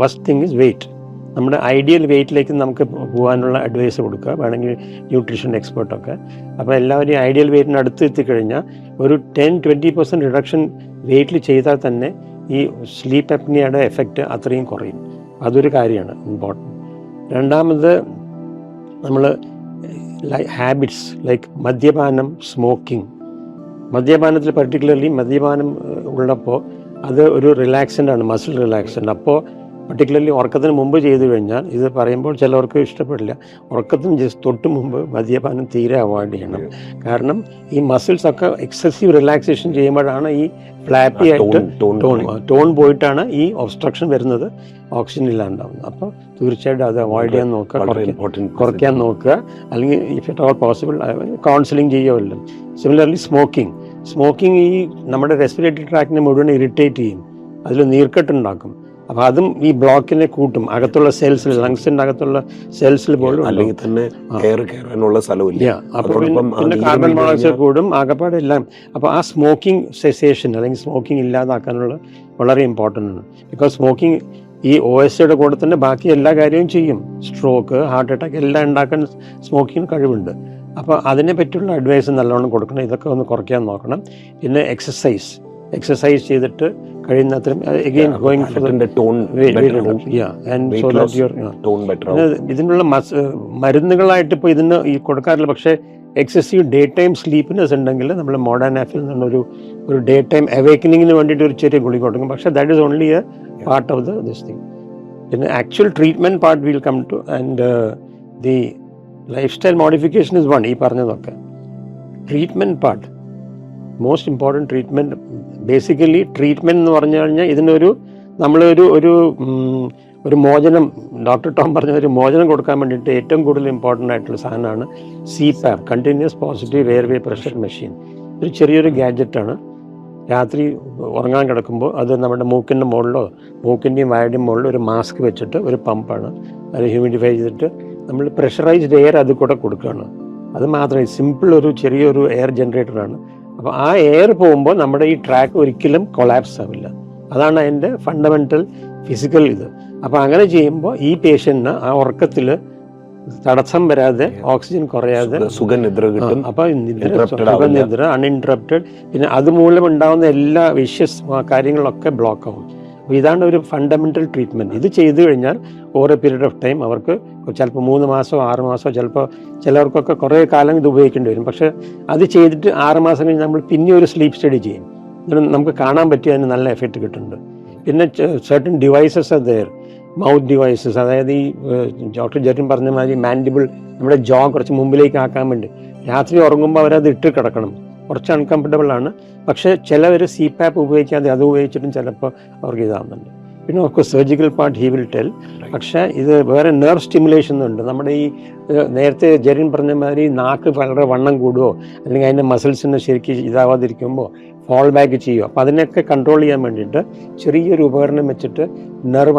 ഫസ്റ്റ് തിങ് ഇസ് വെയിറ്റ്. നമ്മുടെ ഐഡിയൽ വെയിറ്റിലേക്ക് നമുക്ക് പോകാനുള്ള അഡ്വൈസ് കൊടുക്കുക, വേണമെങ്കിൽ ന്യൂട്രീഷൻ എക്സ്പേർട്ടൊക്കെ. അപ്പോൾ എല്ലാവരും ഐഡിയൽ വെയിറ്റിന് അടുത്ത് എത്തിക്കഴിഞ്ഞാൽ ഒരു 10-20% റിഡക്ഷൻ വെയിറ്റിൽ ചെയ്താൽ തന്നെ ഈ സ്ലീപ്പ് എപ്നിയയുടെ എഫക്റ്റ് അത്രയും കുറയും. അതൊരു കാര്യമാണ് ഇമ്പോർട്ടൻറ്റ്. രണ്ടാമത് നമ്മൾ ഹാബിറ്റ്സ് ലൈക്ക് മദ്യപാനം, സ്മോക്കിംഗ്. മദ്യപാനത്തിൽ പർട്ടിക്കുലർലി മദ്യപാനം ഉള്ളപ്പോൾ അത് ഒരു റിലാക്സൻ്റാണ്, മസിൽ റിലാക്സൻ്റ്. അപ്പോൾ പർട്ടിക്കുലർലി ഉറക്കത്തിന് മുമ്പ് ചെയ്തു കഴിഞ്ഞാൽ, ഇത് പറയുമ്പോൾ ചിലവർക്ക് ഇഷ്ടപ്പെടില്ല, ഉറക്കത്തിന് തൊട്ട് മുമ്പ് മദ്യപാനം തീരെ അവോയ്ഡ് ചെയ്യണം. കാരണം ഈ മസിൽസൊക്കെ എക്സസീവ് റിലാക്സേഷൻ ചെയ്യുമ്പോഴാണ് ഈ ഫ്ലാപ്പി ആയിട്ട് ടോൺ പോയിട്ടാണ് ഈ ഒബ്സ്ട്രക്ഷൻ വരുന്നത്, ഓക്സിജൻ ഇല്ലാണ്ടാവുന്നത്. അപ്പോൾ തീർച്ചയായിട്ടും അത് അവോയ്ഡ് ചെയ്യാൻ നോക്കുക, കുറയ്ക്കാൻ നോക്കുക. അല്ലെങ്കിൽ if it all possible counselling ചെയ്യുമല്ലോ. സിമിലർലി സ്മോക്കിംഗ് ഈ നമ്മുടെ റെസ്പിറേറ്ററി ട്രാക്കിനെ മുഴുവൻ ഇറിറ്റേറ്റ് ചെയ്യും, അതിൽ നീർക്കെട്ടുണ്ടാക്കും. അപ്പോൾ അതും ഈ ബ്ലോക്കിനെ കൂട്ടും, അകത്തുള്ള സെൽസിൽ, ലങ്സിൻ്റെ അകത്തുള്ള സെൽസിൽ പോലും, അല്ലെങ്കിൽ തന്നെ കയറാനുള്ള സ്ഥലമില്ല. അപ്പോൾ പിന്നെ കാർബൺ മോണോക്സൈഡ് കൂടും, ആകപ്പാടെല്ലാം. അപ്പോൾ ആ സ്മോക്കിംഗ് സെസേഷൻ അല്ലെങ്കിൽ സ്മോക്കിംഗ് ഇല്ലാതാക്കാനുള്ള വളരെ ഇമ്പോർട്ടൻ്റ് ആണ്. ബിക്കോസ് സ്മോക്കിംഗ് ഈ OSയുടെ കൂടെ തന്നെ ബാക്കി എല്ലാ കാര്യവും ചെയ്യും. സ്ട്രോക്ക്, ഹാർട്ട് അറ്റാക്ക് എല്ലാം ഉണ്ടാക്കാൻ സ്മോക്കിങ്ങിന് കഴിവുണ്ട്. അപ്പോൾ അതിനെ പറ്റിയുള്ള അഡ്വൈസ് നല്ലോണം കൊടുക്കണം. ഇതൊക്കെ ഒന്ന് കുറയ്ക്കാൻ നോക്കണം. പിന്നെ എക്സസൈസ് ചെയ്തിട്ട് കഴിയുന്നത്രയും ഇതിനുള്ള മരുന്നുകളായിട്ട് ഇപ്പോൾ ഇതിന് ഈ കൊടുക്കാറില്ല. പക്ഷേ എക്സസീവ് ഡേ ടൈം സ്ലീപ്പിനെസ് ഉണ്ടെങ്കിൽ നമ്മൾ മോഡാനാഫിൽ നിന്നൊരു ഡേ ടൈം അവേക്കനിങ്ങിന് വേണ്ടിയിട്ട് ഒരു ചെറിയ ഗുളിക കൊടുക്കും. പക്ഷേ that is only a part of this thing. പിന്നെ actual treatment part will come to, and the lifestyle modification is one. ഈ പറഞ്ഞതൊക്കെ treatment part, most important treatment. Basically treatment എന്ന് പറഞ്ഞു കഴിഞ്ഞാൽ ഇതിനൊരു ഒരു മോചനം, ഡോക്ടർ ടോം പറഞ്ഞ ഒരു മോചനം കൊടുക്കാൻ വേണ്ടിയിട്ട് ഏറ്റവും കൂടുതൽ ഇമ്പോർട്ടൻ്റ് ആയിട്ടുള്ള സാധനമാണ് CPAP, continuous positive airway pressure machine. ഒരു ചെറിയൊരു ഗാഡ്ജറ്റാണ്. രാത്രി ഉറങ്ങാൻ കിടക്കുമ്പോൾ അത് നമ്മുടെ മൂക്കിൻ്റെ മുകളിലോ മൂക്കിൻ്റെയും വായുടെയും മുകളിൽ ഒരു മാസ്ക് വെച്ചിട്ട് ഒരു പമ്പാണ്, അത് ഹ്യൂമിഡിഫൈ ചെയ്തിട്ട് നമ്മൾ പ്രഷറൈസ്ഡ് എയർ അത് കൂടെ കൊടുക്കുകയാണ്. അത് മാത്രമേ, സിമ്പിൾ ഒരു ചെറിയൊരു എയർ ജനറേറ്ററാണ്. അപ്പോൾ ആ എയർ പോകുമ്പോൾ നമ്മുടെ ഈ ട്രാക്ക് ഒരിക്കലും കൊളാപ്സ് ആവില്ല. അതാണ് അതിൻ്റെ ഫണ്ടമെൻ്റൽ ഫിസിക്കൽ ഇത്. അപ്പോൾ അങ്ങനെ ചെയ്യുമ്പോൾ ഈ പേഷ്യൻറ്റിന് ആ ഉറക്കത്തിൽ തടസ്സം വരാതെ, ഓക്സിജൻ കുറയാതെ സുഖനിദ്ര കിട്ടും. അപ്പോൾ സുഖനിദ്ര അൺഇൻറ്ററപ്റ്റഡ്. പിന്നെ അതുമൂലം ഉണ്ടാകുന്ന എല്ലാ വിഷ്യസ് കാര്യങ്ങളൊക്കെ ബ്ലോക്ക് ആവും. അപ്പോൾ ഇതാണ് ഒരു ഫണ്ടമെൻ്റൽ ട്രീറ്റ്മെൻറ്റ്. ഇത് ചെയ്തു കഴിഞ്ഞാൽ over A period of time അവർക്ക് ചിലപ്പോൾ 3 മാസമോ 6 മാസമോ, ചിലപ്പോൾ ചിലവർക്കൊക്കെ കുറേ കാലം ഇത് ഉപയോഗിക്കേണ്ടി വരും. പക്ഷേ അത് ചെയ്തിട്ട് 6 മാസം കഴിഞ്ഞ് നമ്മൾ പിന്നെ ഒരു സ്ലീപ്പ് സ്റ്റഡി ചെയ്യും. നമുക്ക് കാണാൻ പറ്റിയ അതിന് നല്ല എഫക്റ്റ് കിട്ടുന്നുണ്ട്. പിന്നെ certain devices are there, mouth devices, അതായത് ഈ ഡോക്ടർ ജെറിൻ പറഞ്ഞ മാതിരി മാൻഡിബിൾ, നമ്മുടെ ജോ കുറച്ച് മുമ്പിലേക്ക് ആക്കാൻ വേണ്ടി രാത്രി ഉറങ്ങുമ്പോൾ അവരത് ഇട്ട് കിടക്കണം. കുറച്ച് അൺകംഫർട്ടബിൾ ആണ്. പക്ഷേ ചിലവർ CPAP ഉപയോഗിക്കാതെ അത് ഉപയോഗിച്ചിട്ടും ചിലപ്പോൾ അവർക്ക് ഇതാവുന്നുണ്ട്. പിന്നെ of course surgical part he will tell. പക്ഷേ ഇത് വേറെ നെർവ് സ്റ്റിമുലേഷൻ ഉണ്ട്. നമ്മുടെ ഈ നേരത്തെ ജെറിൻ പറഞ്ഞ മാതിരി നാക്ക് വളരെ വണ്ണം കൂടുകയോ അല്ലെങ്കിൽ അതിൻ്റെ മസിൽസിന് ശരിക്കും ഇതാവാതിരിക്കുമ്പോൾ ഫോൾ ബാക്ക് ചെയ്യുമോ, അപ്പോൾ അതിനൊക്കെ കൺട്രോൾ ചെയ്യാൻ വേണ്ടിയിട്ട് ചെറിയൊരു ഉപകരണം വെച്ചിട്ട്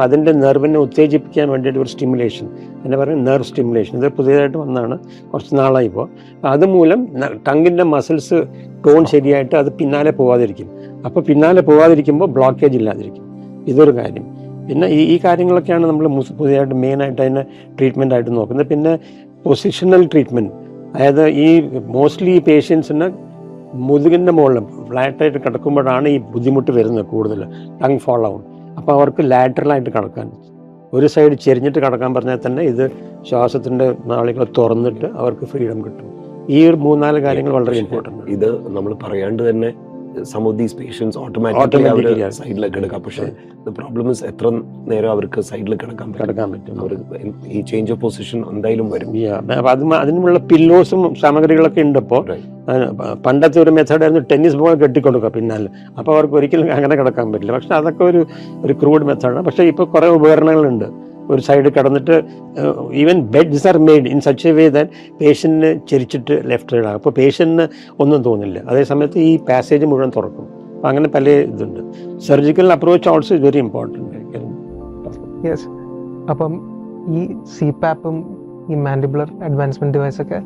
അതിൻ്റെ നെർവിനെ ഉത്തേജിപ്പിക്കാൻ വേണ്ടിയിട്ട് ഒരു സ്റ്റിമുലേഷൻ, അതിനെ പറയുന്നത് നെർവ് സ്റ്റിമുലേഷൻ. ഇത് പുതിയതായിട്ട് വന്നതാണ്, കുറച്ച് നാളായി ഇപ്പോൾ. അതുമൂലം ടങ്ങിൻ്റെ മസിൽസ് ടോൺ ശരിയായിട്ട് അത് പിന്നാലെ പോവാതിരിക്കും. അപ്പോൾ പിന്നാലെ പോവാതിരിക്കുമ്പോൾ ബ്ലോക്കേജ് ഇല്ലാതിരിക്കും. ഇതൊരു കാര്യം. പിന്നെ ഈ കാര്യങ്ങളൊക്കെയാണ് നമ്മൾ പുതിയതായിട്ട് മെയിനായിട്ട് അതിനെ ട്രീറ്റ്മെൻ്റ് ആയിട്ട് നോക്കുന്നത്. പിന്നെ പൊസിഷണൽ ട്രീറ്റ്മെൻറ്റ്, അതായത് ഈ മോസ്റ്റ്ലി പേഷ്യൻസിന് മുതുകിൻ്റെ മുകളിൽ ഫ്ലാറ്റായിട്ട് കിടക്കുമ്പോഴാണ് ഈ ബുദ്ധിമുട്ട് വരുന്നത് കൂടുതൽ, ടങ് ഫോൾ ആവും. അപ്പോൾ അവർക്ക് ലാറ്ററലായിട്ട് കിടക്കാൻ, ഒരു സൈഡ് ചെരിഞ്ഞിട്ട് കിടക്കാൻ പറഞ്ഞാൽ തന്നെ ഇത് ശ്വാസത്തിൻ്റെ നാളികൾ തുറന്നിട്ട് അവർക്ക് ഫ്രീഡം കിട്ടും. ഈ ഒരു 3-4 കാര്യങ്ങൾ വളരെ ഇമ്പോർട്ടൻ്റ്. ഇത് നമ്മൾ പറയാണ്ട് തന്നെ some of these patients automatically അവർ സൈഡിലേക്ക് എടുക്കാം. പക്ഷേ പ്രോബ്ലം ഇസ് എത്ര നേരം അവർക്ക് സൈഡിലേക്ക് കിടക്കാൻ പറ്റും. ഈ ചേഞ്ച് ഓഫ് പൊസിഷൻ എന്തായാലും വരും. അപ്പം അതിനുള്ള പില്ലോസും സാമഗ്രികളൊക്കെ ഉണ്ട്. ഇപ്പോൾ പണ്ടത്തെ ഒരു മെത്തേഡായിരുന്നു ടെന്നീസ് ബോൾ കെട്ടിക്കൊടുക്കുക പിന്നാലെ, അപ്പോൾ അവർക്ക് ഒരിക്കലും അങ്ങനെ കിടക്കാൻ പറ്റില്ല. പക്ഷെ അതൊക്കെ ഒരു ക്രൂഡ് മെത്തേഡാണ്. പക്ഷേ ഇപ്പോൾ കുറേ ഉപകരണങ്ങളുണ്ട്. ഒരു സൈഡ് കിടന്നിട്ട് even beds are made in such a way that പേഷ്യൻറ്റിന് ചെരിച്ചിട്ട് ലെഫ്റ്റ് സൈഡ് ആകും. അപ്പോൾ പേഷ്യൻറ്റിന് ഒന്നും തോന്നില്ല. അതേസമയത്ത് ഈ പാസേജ് മുഴുവൻ തുറക്കും. അപ്പോൾ അങ്ങനെ പല ഇതുണ്ട്. Surgical approach also is very important. Yes. അപ്പം ഈ CPAPും ഈ മാൻഡിബുലർ അഡ്വാൻസ്മെൻറ്റ് ഡിവൈസൊക്കെ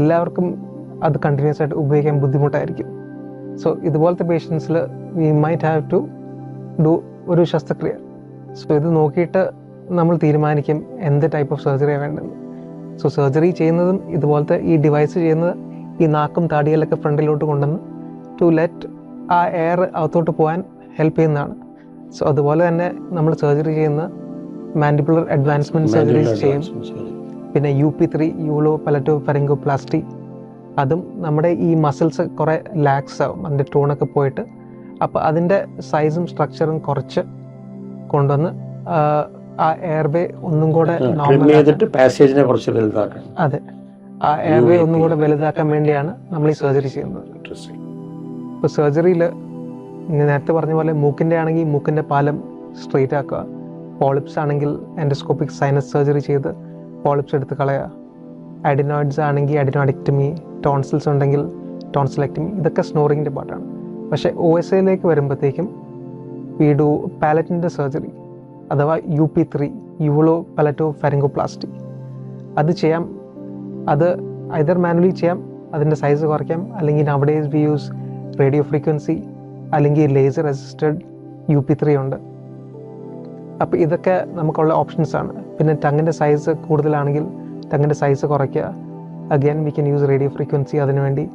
എല്ലാവർക്കും അത് കണ്ടിന്യൂസ് ആയിട്ട് ഉപയോഗിക്കാൻ ബുദ്ധിമുട്ടായിരിക്കും. സോ ഇതുപോലത്തെ പേഷ്യൻസിൽ we might have to do ഒരു ശസ്ത്രക്രിയ. സോ ഇത് നോക്കിയിട്ട് നമ്മൾ തീരുമാനിക്കും എന്ത് ടൈപ്പ് ഓഫ് സർജറിയാണ് വേണ്ടത്. സോ സർജറി ചെയ്യുന്നതും ഇതുപോലത്തെ ഈ ഡിവൈസ് ചെയ്യുന്നത് ഈ നാക്കും താടിയിലൊക്കെ ഫ്രണ്ടിലോട്ട് കൊണ്ടുവന്ന് ടു ലെറ്റ് ആ എയർ അകത്തോട്ട് പോകാൻ ഹെൽപ്പ് ചെയ്യുന്നതാണ്. സോ അതുപോലെ തന്നെ നമ്മൾ സർജറി ചെയ്യുന്ന മാൻഡിബുലർ അഡ്വാൻസ്മെൻറ്റ് സർജറീസ് ചെയ്യും. പിന്നെ UP3 യൂളോ പലറ്റോ ഫെറിംഗോപ്ലാസ്റ്റി, അതും നമ്മുടെ ഈ മസിൽസ് കുറേ ലാക്സ് ആവും, അതിൻ്റെ ടോണൊക്കെ പോയിട്ട്. അപ്പോൾ അതിൻ്റെ സൈസും സ്ട്രക്ചറും കുറച്ച് കൊണ്ടുവന്ന് ആ എയർവേ ഒന്നും കൂടെ പാസേജിനെ കുറച്ച് വലുതാക്കാൻ, അതെ, ആ എയർവേ ഒന്നും കൂടെ വലുതാക്കാൻ വേണ്ടിയാണ് നമ്മൾ ഈ സർജറി ചെയ്യുന്നത്. ഇപ്പോൾ സർജറിയിൽ നേരത്തെ പറഞ്ഞ പോലെ മൂക്കിൻ്റെ ആണെങ്കിൽ മൂക്കിൻ്റെ പാലം സ്ട്രെയിറ്റ് ആക്കുക, പോളിപ്സ് ആണെങ്കിൽ എൻഡോസ്കോപ്പിക് സൈനസ് സർജറി ചെയ്ത് പോളിപ്സ് എടുത്ത് കളയുക, അഡിനോയിഡ്സ് ആണെങ്കിൽ അഡിനോയിഡക്ടമി, ടോൺസിൽസ് ഉണ്ടെങ്കിൽ ടോൺസിലെക്ടമി, ഇതൊക്കെ സ്നോറിങ്ങിൻ്റെ പാർട്ടാണ്. പക്ഷേ OSAയിലേക്ക് വരുമ്പോഴത്തേക്കും വി ഡു പാലറ്റിൻ്റെ സർജറി അഥവാ UP3 യൂളോ പലറ്റോ ഫെറിംഗോപ്ലാസ്റ്റി. അത് ചെയ്യാം. അത് ഐദർ മാനുവലി ചെയ്യാം, അതിൻ്റെ സൈസ് കുറയ്ക്കാം, അല്ലെങ്കിൽ nowadays we use radio frequency അല്ലെങ്കിൽ ലേസർ അസിസ്റ്റഡ് UP3 ഉണ്ട്. അപ്പോൾ ഇതൊക്കെ നമുക്കുള്ള ഓപ്ഷൻസാണ്. പിന്നെ ടങ്ങിൻ്റെ സൈസ് കൂടുതലാണെങ്കിൽ ടങ്ങിൻ്റെ സൈസ് കുറയ്ക്കുക, again we can use radio frequency അതിനുവേണ്ടി.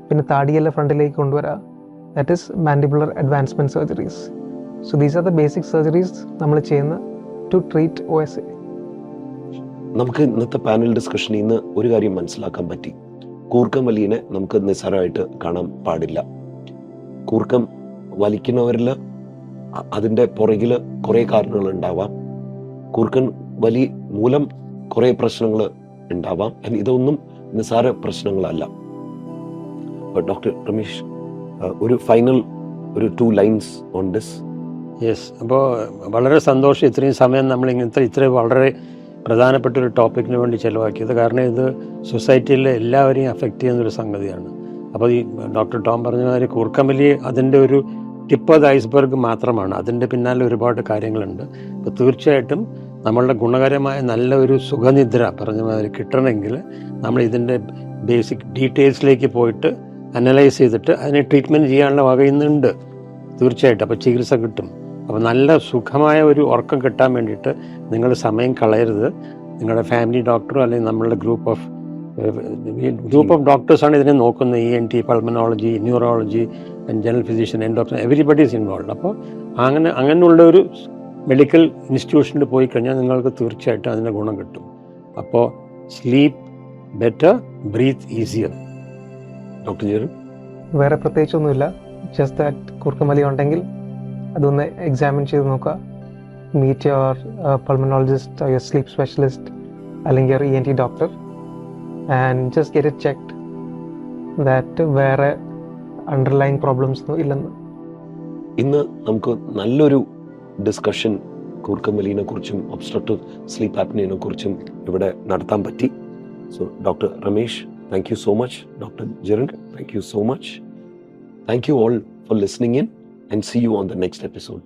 പിന്നെ താടിയെല്ലാം ഫ്രണ്ടിലേക്ക് കൊണ്ടുവരിക, that is mandibular advancement surgeries. So these are the basic surgeries നമ്മൾ ചെയ്യുന്ന ടു ട്രീറ്റ് OSA. നമുക്ക് ഇന്നത്തെ പാനൽ ഡിസ്കഷനിൽ നിന്ന് ഒരു കാര്യം മനസ്സിലാക്കാൻ പറ്റി. കൂർക്കം വലിയെ നമുക്ക് നിസ്സാരമായിട്ട് കാണാൻ പാടില്ല. കൂർക്കം വലിക്കുന്നവരിൽ അതിൻ്റെ പുറകിൽ കുറേ കാരണങ്ങൾ ഉണ്ടാവാം. കൂർക്കം വലി മൂലം കുറേ പ്രശ്നങ്ങൾ ഉണ്ടാവാം. ഇതൊന്നും നിസ്സാര പ്രശ്നങ്ങളല്ല. ഡോക്ടർ രമേശ്, ഒരു ഫൈനൽ ഒരു 2 lines ഓൺ ദിസ്. യെസ്. അപ്പോൾ വളരെ സന്തോഷം ഇത്രയും സമയം നമ്മൾ ഇത്രയും വളരെ പ്രധാനപ്പെട്ട ഒരു ടോപ്പിക്കിന് വേണ്ടി ചിലവാക്കിയത്. കാരണം ഇത് സൊസൈറ്റിയിലെ എല്ലാവരെയും അഫക്റ്റ് ചെയ്യുന്നൊരു സംഗതിയാണ്. അപ്പോൾ ഈ ഡോക്ടർ ടോം പറഞ്ഞ മാതിരി കൂർക്കമ്പലി അതിൻ്റെ ഒരു ടിപ്പ് ഓഫ് ദ ഐസ്ബർഗ് മാത്രമാണ്. അതിൻ്റെ പിന്നാലെ ഒരുപാട് കാര്യങ്ങളുണ്ട്. അപ്പോൾ തീർച്ചയായിട്ടും നമ്മളുടെ ഗുണകരമായ നല്ല ഒരു സുഖനിദ്ര പറഞ്ഞ മാതിരി കിട്ടണമെങ്കിൽ നമ്മൾ ഇതിൻ്റെ ബേസിക് ഡീറ്റെയിൽസിലേക്ക് പോയിട്ട് അനലൈസ് ചെയ്തിട്ട് അതിനെ ട്രീറ്റ്മെൻറ്റ് ചെയ്യാനുള്ള വകയുന്നുണ്ട് തീർച്ചയായിട്ടും. അപ്പോൾ ചികിത്സ കിട്ടും. അപ്പോൾ നല്ല സുഖമായ ഒരു ഉറക്കം കിട്ടാൻ വേണ്ടിയിട്ട് നിങ്ങൾ സമയം കളയരുത്. നിങ്ങളുടെ ഫാമിലി ഡോക്ടറോ അല്ലെങ്കിൽ നമ്മളുടെ ഗ്രൂപ്പ് ഓഫ് ഡോക്ടേഴ്സാണ് ഇതിനെ നോക്കുന്നത്. ENT, pulmonology, neurology, general physician, endocrine, everybody is involve. അപ്പോൾ അങ്ങനെയുള്ള ഒരു മെഡിക്കൽ ഇൻസ്റ്റിറ്റ്യൂഷനിൽ പോയി കഴിഞ്ഞാൽ നിങ്ങൾക്ക് തീർച്ചയായിട്ടും അതിൻ്റെ ഗുണം കിട്ടും. അപ്പോൾ sleep better, breathe easier. Doctor Jerin? വേറെ പ്രത്യേകിച്ചൊന്നുമില്ല. ജസ്റ്റ് ദാറ്റ് കൂർക്കം വലി ഉണ്ടെങ്കിൽ അതൊന്ന് എക്സാമിൻ ചെയ്ത് നോക്കുക. Meet your pulmonologist, your sleep specialist അല്ലെങ്കിൽ ഒരു ENT doctor and just get it checked that വേറെ അണ്ടർലൈൻ പ്രോബ്ലംസ് ഒന്നും ഇല്ലെന്ന്. ഇന്ന് നമുക്ക് നല്ലൊരു ഡിസ്കഷൻ കൂർക്കം വലിയെ കുറിച്ചും ഒബ്സ്ട്രക്റ്റീവ് സ്ലീപ്പ് ആപ്നിയനെ കുറിച്ചും ഇവിടെ നടത്താൻ പറ്റി. So doctor Ramesh, thank you so much. Dr. Jaren, thank you so much. Thank you all for listening in and see you on the next episode.